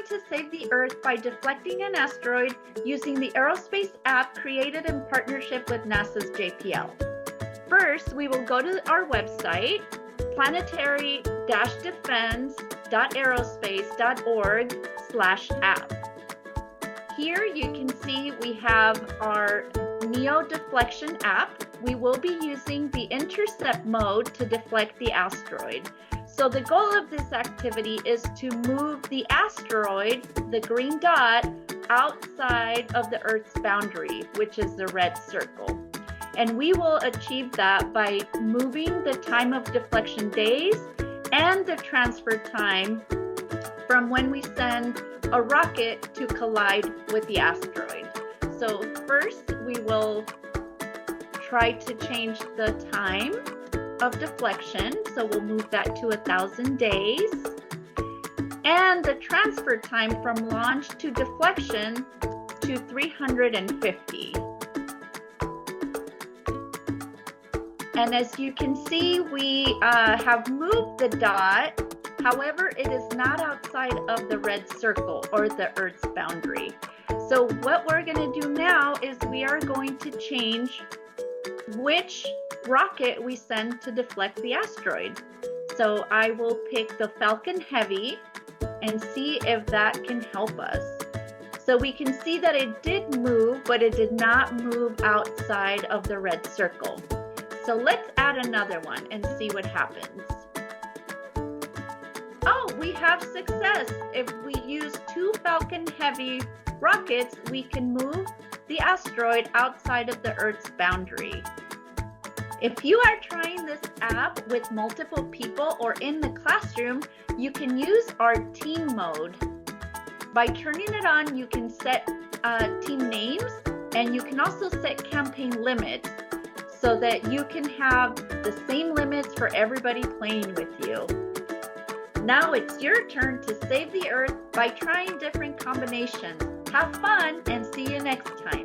to save the Earth by deflecting an asteroid using the Aerospace app created in partnership with NASA's JPL. First, we will go to our website, planetary-defense.aerospace.org/app. Here you can see we have our NEO Deflection app. We will be using the intercept mode to deflect the asteroid. So the goal of this activity is to move the asteroid, the green dot, outside of the Earth's boundary, which is the red circle. And we will achieve that by moving the time of deflection days and the transfer time from when we send a rocket to collide with the asteroid. So first, we will try to change the time of deflection. So we'll move that to 1,000 days. And the transfer time from launch to deflection to 350. And as you can see, we have moved the dot. However, it is not outside of the red circle or the Earth's boundary. So what we're going to do now is we are going to change which rocket we send to deflect the asteroid. So I will pick the Falcon Heavy and see if that can help us. So we can see that it did move, but it did not move outside of the red circle. So let's add another one and see what happens. Oh, we have success. If we use 2 Falcon Heavy rockets, we can move the asteroid outside of the Earth's boundary. If you are trying this app with multiple people or in the classroom, you can use our team mode. By turning it on, you can set team names, and you can also set campaign limits so that you can have the same limits for everybody playing with you. Now it's your turn to save the Earth by trying different combinations. Have fun and see you next time.